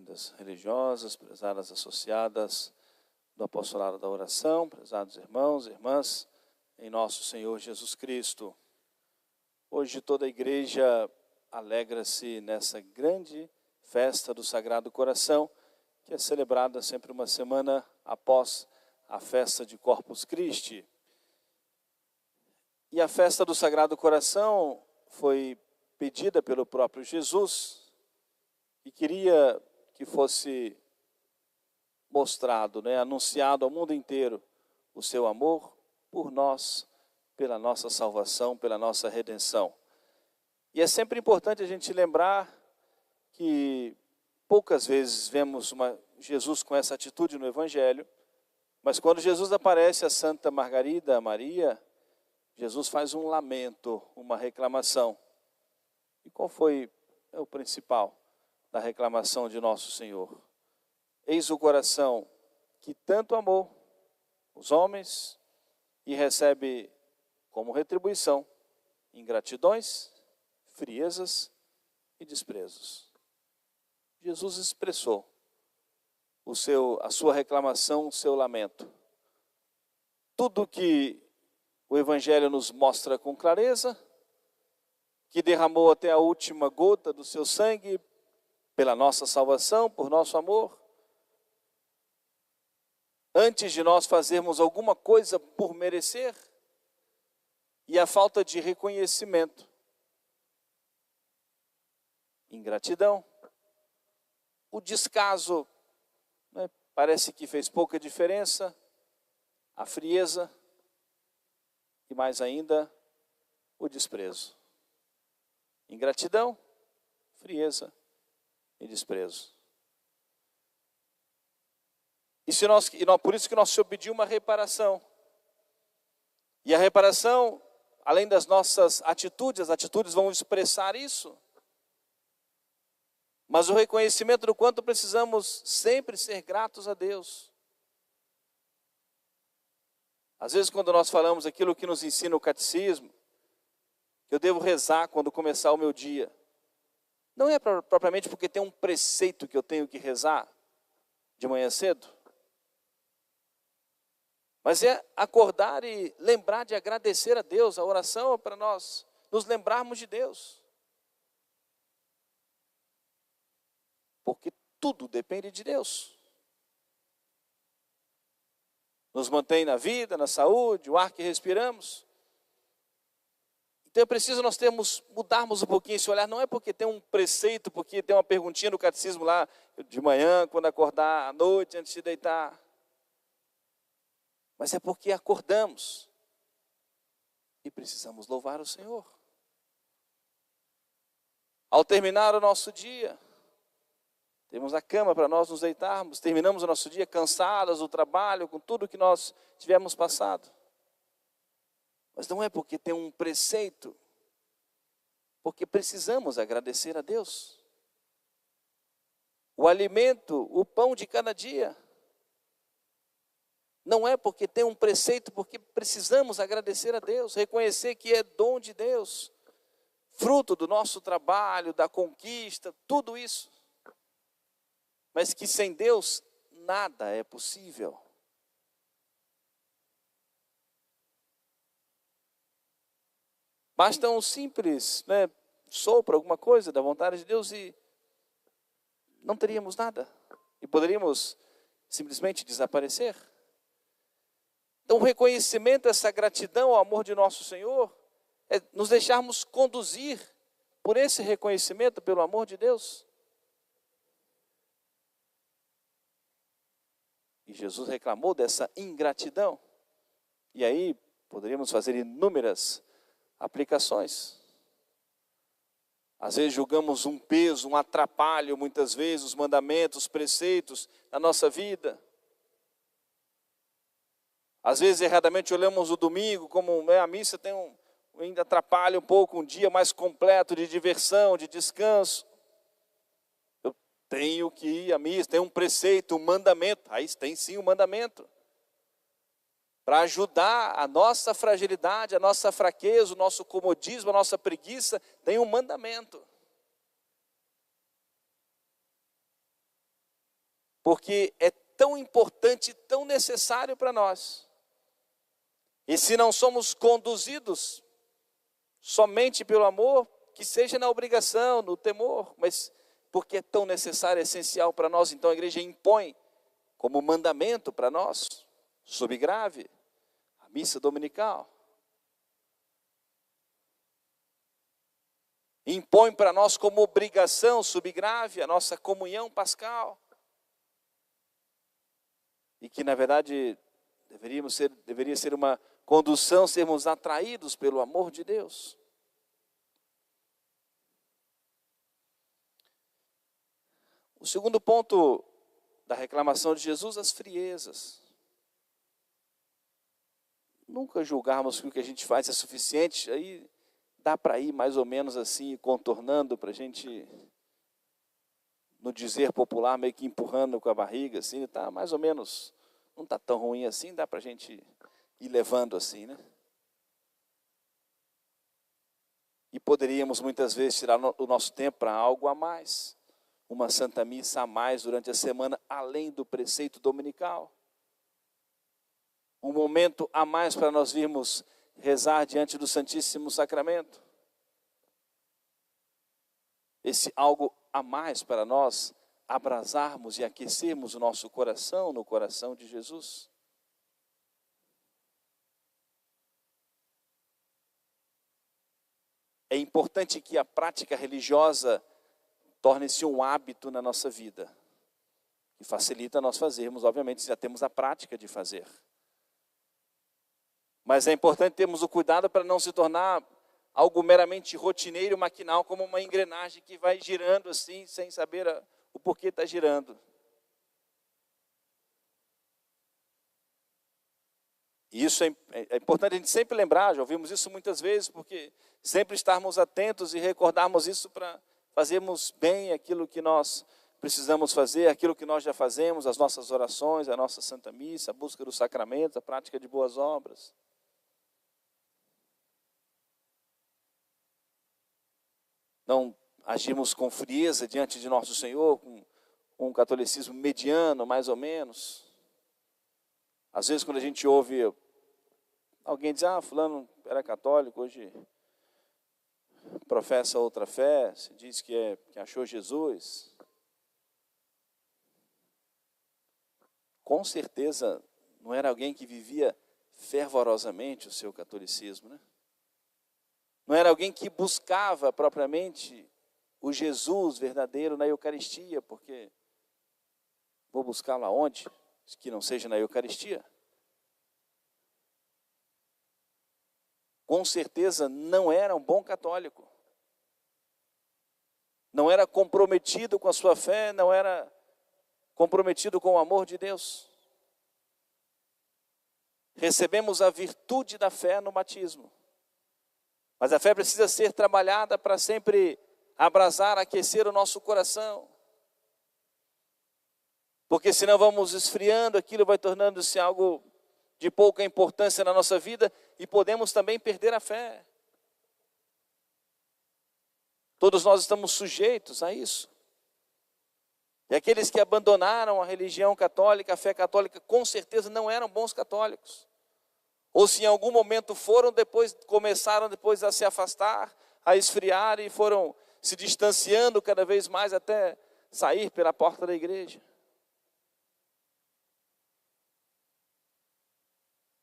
reverendas religiosas, prezadas associadas do Apostolado da Oração, prezados irmãos e irmãs, em nosso Senhor Jesus Cristo. Hoje toda a igreja alegra-se nessa grande festa do Sagrado Coração, que é celebrada sempre uma semana após a festa de Corpus Christi. E a festa do Sagrado Coração foi pedida pelo próprio Jesus e queria que fosse mostrado, anunciado ao mundo inteiro o seu amor por nós, pela nossa salvação, pela nossa redenção. E é sempre importante a gente lembrar que poucas vezes vemos Jesus com essa atitude no Evangelho, mas quando Jesus aparece a Santa Margarida Maria, Jesus faz um lamento, uma reclamação. E qual foi o principal da reclamação de nosso Senhor? Eis o coração que tanto amou os homens e recebe como retribuição ingratidões, friezas e desprezos. Jesus expressou a sua reclamação, o seu lamento. Tudo que o Evangelho nos mostra com clareza, que derramou até a última gota do seu sangue pela nossa salvação, por nosso amor. Antes de nós fazermos alguma coisa por merecer, e a falta de reconhecimento, ingratidão, o descaso, parece que fez pouca diferença, a frieza e mais ainda o desprezo. Ingratidão, frieza e desprezo. Por isso que nós se pediu uma reparação. E a reparação, além das nossas atitudes, as atitudes vão expressar isso. Mas o reconhecimento do quanto precisamos sempre ser gratos a Deus. Às vezes quando nós falamos aquilo que nos ensina o catecismo, que eu devo rezar quando começar o meu dia, não é propriamente porque tem um preceito que eu tenho que rezar de manhã cedo, mas é acordar e lembrar de agradecer a Deus. A oração é para nós nos lembrarmos de Deus. Porque tudo depende de Deus. Nos mantém na vida, na saúde, o ar que respiramos. Então é preciso mudarmos um pouquinho esse olhar. Não é porque tem um preceito, porque tem uma perguntinha no catecismo lá de manhã, quando acordar, à noite, antes de deitar. Mas é porque acordamos e precisamos louvar o Senhor. Ao terminar o nosso dia, temos a cama para nós nos deitarmos, terminamos o nosso dia cansados do trabalho, com tudo que nós tivemos passado. Mas não é porque tem um preceito, porque precisamos agradecer a Deus. O alimento, o pão de cada dia. Não é porque tem um preceito, porque precisamos agradecer a Deus, reconhecer que é dom de Deus, fruto do nosso trabalho, da conquista, tudo isso. Mas que sem Deus nada é possível. Basta um simples sopro, alguma coisa da vontade de Deus e não teríamos nada. E poderíamos simplesmente desaparecer. Então o reconhecimento, essa gratidão ao amor de nosso Senhor, é nos deixarmos conduzir por esse reconhecimento, pelo amor de Deus. E Jesus reclamou dessa ingratidão. E aí poderíamos fazer inúmeras aplicações. Às vezes julgamos um peso, um atrapalho, muitas vezes, os mandamentos, os preceitos da nossa vida. Às vezes, erradamente, olhamos o domingo como a missa ainda atrapalha um pouco um dia mais completo de diversão, de descanso. Eu tenho que ir à missa, tem um preceito, um mandamento. Aí tem sim um mandamento. Para ajudar a nossa fragilidade, a nossa fraqueza, o nosso comodismo, a nossa preguiça, tem um mandamento. porque é tão importante, tão necessário para nós. E se não somos conduzidos somente pelo amor, que seja na obrigação, no temor, mas porque é tão necessário, é essencial para nós, então a igreja impõe como mandamento para nós, sob grave, a missa dominical. Impõe para nós como obrigação, sob grave, a nossa comunhão pascal. E que na verdade deveria ser uma condução, sermos atraídos pelo amor de Deus. O segundo ponto da reclamação de Jesus, as friezas. Nunca julgarmos que o que a gente faz é suficiente, aí dá para ir mais ou menos assim, contornando, para a gente, no dizer popular, meio que empurrando com a barriga, assim, tá mais ou menos, não está tão ruim assim, dá para a gente ir levando assim, né? E poderíamos muitas vezes tirar o nosso tempo para algo a mais, uma Santa Missa a mais durante a semana, além do preceito dominical. Um momento a mais para nós virmos rezar diante do Santíssimo Sacramento. Esse algo a mais para nós abrasarmos e aquecermos o nosso coração no coração de Jesus. É importante que a prática religiosa torne-se um hábito na nossa vida. E facilita nós fazermos, obviamente, já temos a prática de fazer. Mas é importante termos o cuidado para não se tornar algo meramente rotineiro, maquinal, como uma engrenagem que vai girando assim, sem saber o porquê está girando. E isso é importante a gente sempre lembrar, já ouvimos isso muitas vezes, porque sempre estarmos atentos e recordarmos isso para fazermos bem aquilo que nós precisamos fazer, aquilo que nós já fazemos, as nossas orações, a nossa Santa Missa, a busca dos sacramentos, a prática de boas obras. Não agimos com frieza diante de nosso Senhor, com um catolicismo mediano, mais ou menos. Às vezes quando a gente ouve alguém dizer, fulano era católico, hoje professa outra fé, se diz que achou Jesus. Com certeza não era alguém que vivia fervorosamente o seu catolicismo, né? Não era alguém que buscava propriamente o Jesus verdadeiro na Eucaristia, porque vou buscá-lo aonde? Que não seja na Eucaristia. Com certeza não era um bom católico. Não era comprometido com a sua fé, não era comprometido com o amor de Deus. Recebemos a virtude da fé no batismo. Mas a fé precisa ser trabalhada para sempre abrasar, aquecer o nosso coração. Porque senão vamos esfriando, aquilo vai tornando-se algo de pouca importância na nossa vida e podemos também perder a fé. Todos nós estamos sujeitos a isso. E aqueles que abandonaram a religião católica, a fé católica, com certeza não eram bons católicos. Ou se em algum momento foram, começaram a se afastar, a esfriar e foram se distanciando cada vez mais até sair pela porta da igreja.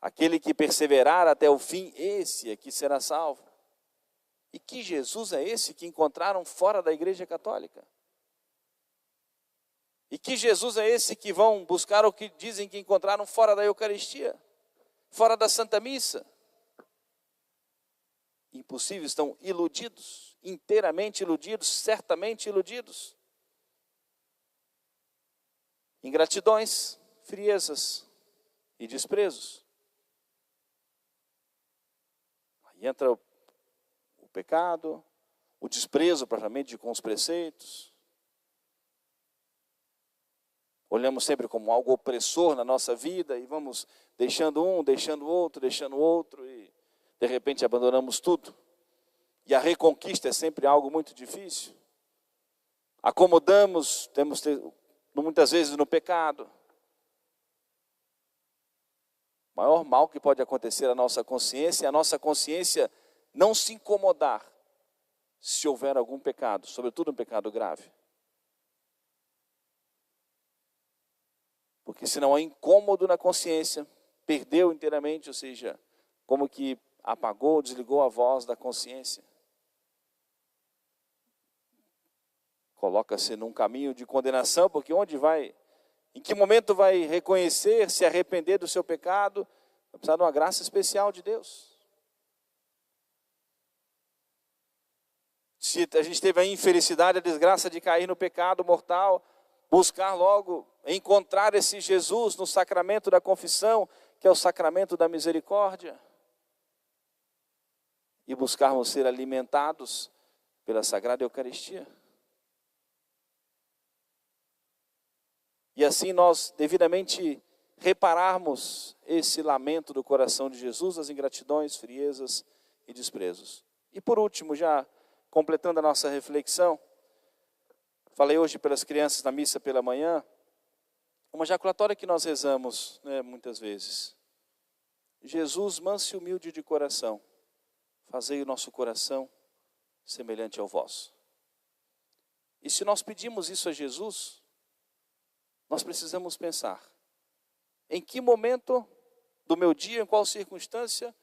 Aquele que perseverar até o fim, esse é que será salvo. E que Jesus é esse que encontraram fora da igreja católica? E que Jesus é esse que vão buscar o que dizem que encontraram fora da Eucaristia? Fora da Santa Missa? Impossível, estão iludidos, inteiramente iludidos, certamente iludidos. Ingratidões, friezas e desprezos. Aí entra o pecado, o desprezo propriamente com os preceitos. Olhamos sempre como algo opressor na nossa vida e vamos deixando um, deixando outro e de repente abandonamos tudo. E a reconquista é sempre algo muito difícil. Acomodamos, muitas vezes no pecado. O maior mal que pode acontecer à nossa consciência é a nossa consciência não se incomodar se houver algum pecado, sobretudo um pecado grave. Porque senão há incômodo na consciência, perdeu inteiramente, ou seja, como que apagou, desligou a voz da consciência. Coloca-se num caminho de condenação, porque onde vai, em que momento vai reconhecer, se arrepender do seu pecado? Vai precisar de uma graça especial de Deus. Se a gente teve a infelicidade, a desgraça de cair no pecado mortal, buscar logo encontrar esse Jesus no sacramento da confissão, que é o sacramento da misericórdia, e buscarmos ser alimentados pela Sagrada Eucaristia. E assim nós devidamente repararmos esse lamento do coração de Jesus, as ingratidões, friezas e desprezos. E por último, já completando a nossa reflexão, falei hoje pelas crianças na missa pela manhã, uma jaculatória que nós rezamos, muitas vezes. Jesus, manso e humilde de coração, fazei o nosso coração semelhante ao vosso. E se nós pedimos isso a Jesus, nós precisamos pensar, em que momento do meu dia, em qual circunstância,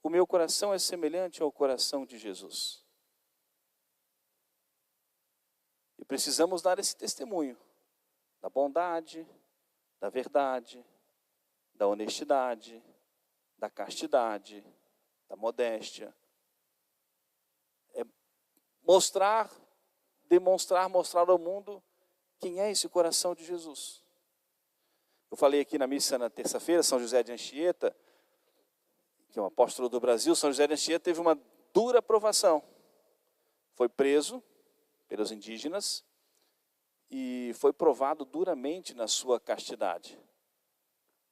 o meu coração é semelhante ao coração de Jesus. E precisamos dar esse testemunho da bondade, da verdade, da honestidade, da castidade, da modéstia. É mostrar ao mundo quem é esse coração de Jesus. Eu falei aqui na missa na terça-feira, São José de Anchieta, que é um apóstolo do Brasil. São José de Anchieta teve uma dura provação. Foi preso pelos indígenas e foi provado duramente na sua castidade.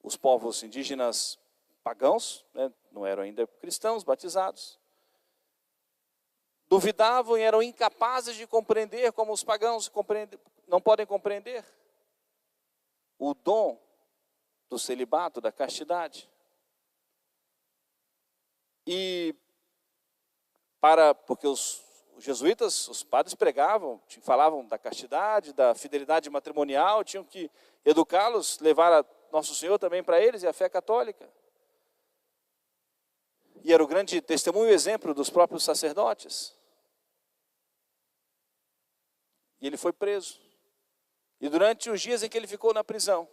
Os povos indígenas pagãos, não eram ainda cristãos, batizados, duvidavam e eram incapazes de compreender como os pagãos não podem compreender o dom do celibato, da castidade. E porque os jesuítas, os padres pregavam, falavam da castidade, da fidelidade matrimonial, tinham que educá-los, levar a Nosso Senhor também para eles e a fé católica. E era o grande testemunho e exemplo dos próprios sacerdotes. E ele foi preso. E durante os dias em que ele ficou na prisão,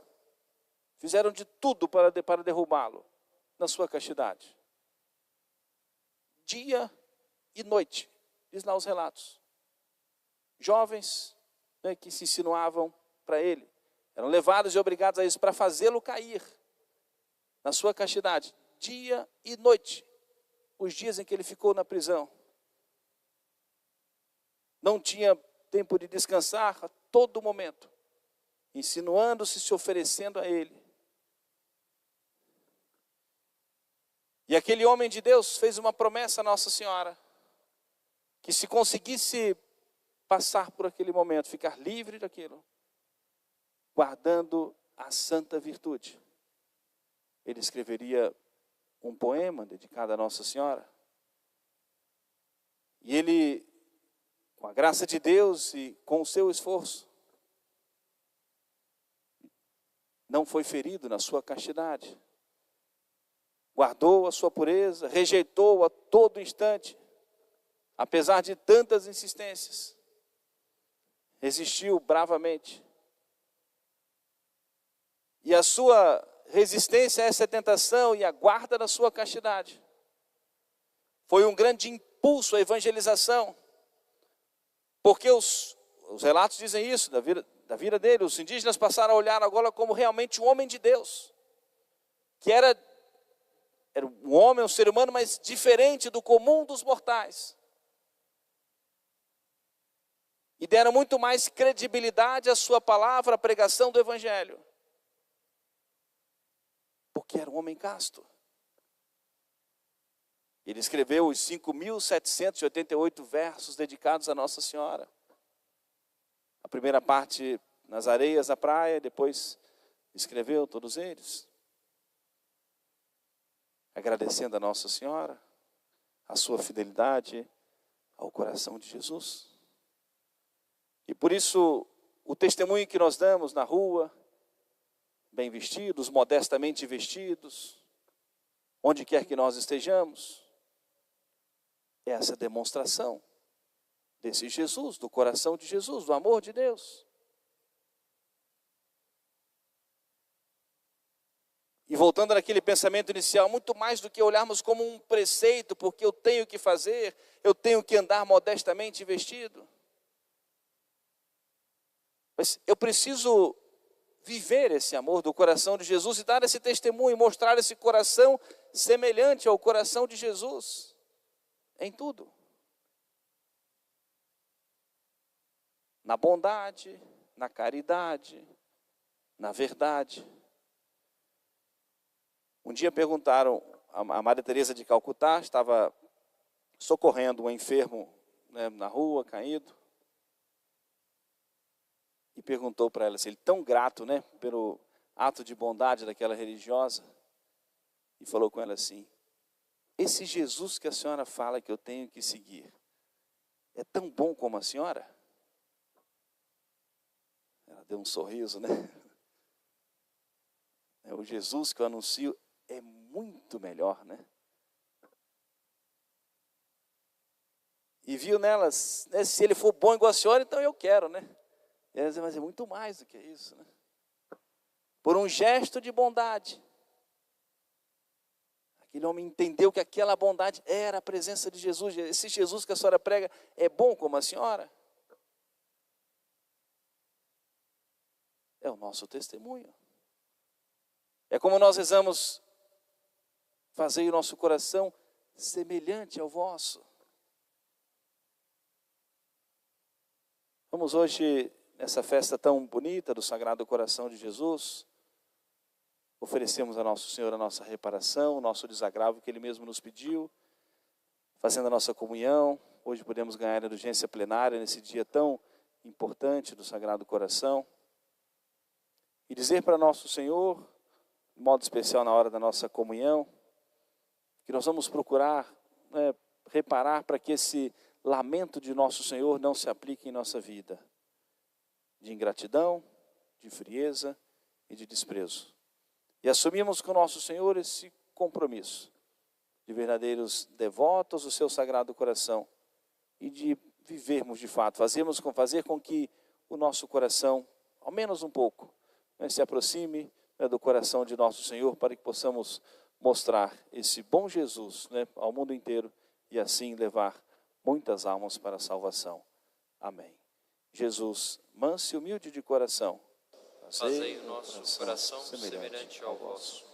fizeram de tudo para derrubá-lo na sua castidade. Dia e noite, diz lá os relatos. Jovens que se insinuavam para ele, eram levados e obrigados a isso, para fazê-lo cair na sua castidade. Dia e noite, os dias em que ele ficou na prisão. Não tinha tempo de descansar a todo momento, insinuando-se, se oferecendo a ele. E aquele homem de Deus fez uma promessa a Nossa Senhora, que se conseguisse passar por aquele momento, ficar livre daquilo, guardando a santa virtude, ele escreveria um poema dedicado a Nossa Senhora. E ele, com a graça de Deus e com o seu esforço, não foi ferido na sua castidade. Guardou a sua pureza, rejeitou a todo instante, apesar de tantas insistências. Resistiu bravamente. E a sua resistência a essa tentação e a guarda da sua castidade foi um grande impulso à evangelização. Porque os relatos dizem isso, da vida dele. Os indígenas passaram a olhar agora como realmente um homem de Deus, que era um homem, um ser humano, mas diferente do comum dos mortais. E deram muito mais credibilidade à sua palavra, à pregação do Evangelho. Porque era um homem casto. Ele escreveu os 5.788 versos dedicados a Nossa Senhora. A primeira parte nas areias da praia, depois escreveu todos eles, agradecendo a Nossa Senhora, a sua fidelidade ao coração de Jesus. E por isso, o testemunho que nós damos na rua, bem vestidos, modestamente vestidos, onde quer que nós estejamos, é essa demonstração desse Jesus, do coração de Jesus, do amor de Deus. E voltando naquele pensamento inicial, muito mais do que olharmos como um preceito, porque eu tenho que fazer, eu tenho que andar modestamente vestido. Mas eu preciso viver esse amor do coração de Jesus e dar esse testemunho, mostrar esse coração semelhante ao coração de Jesus, em tudo. Na bondade, na caridade, na verdade. Um dia perguntaram, a Maria Teresa de Calcutá estava socorrendo um enfermo, né, na rua, caído, e perguntou para ela, assim, ele tão grato, né, pelo ato de bondade daquela religiosa, e falou com ela assim, esse Jesus que a senhora fala que eu tenho que seguir, é tão bom como a senhora? Ela deu um sorriso, né? O Jesus que eu anuncio é muito melhor, né? E viu nelas, né, se ele for bom igual a senhora, então eu quero, né? E ela dizia, mas é muito mais do que isso, né? Por um gesto de bondade, aquele homem entendeu que aquela bondade era a presença de Jesus. Esse Jesus que a senhora prega é bom como a senhora? É o nosso testemunho. É como nós rezamos, fazei o nosso coração semelhante ao vosso. Vamos hoje, nessa festa tão bonita do Sagrado Coração de Jesus, oferecemos a Nosso Senhor a nossa reparação, o nosso desagravo que Ele mesmo nos pediu, fazendo a nossa comunhão. Hoje podemos ganhar a indulgência plenária nesse dia tão importante do Sagrado Coração. E dizer para Nosso Senhor, de modo especial na hora da nossa comunhão, que nós vamos procurar, né, reparar para que esse lamento de Nosso Senhor não se aplique em nossa vida, de ingratidão, de frieza e de desprezo. E assumimos com Nosso Senhor esse compromisso de verdadeiros devotos do seu Sagrado Coração e de vivermos de fato, fazer com que o nosso coração, ao menos um pouco, né, se aproxime, né, do coração de Nosso Senhor, para que possamos mostrar esse bom Jesus, né, ao mundo inteiro e assim levar muitas almas para a salvação. Amém. Jesus, manso e humilde de coração, fazei o nosso coração semelhante ao vosso.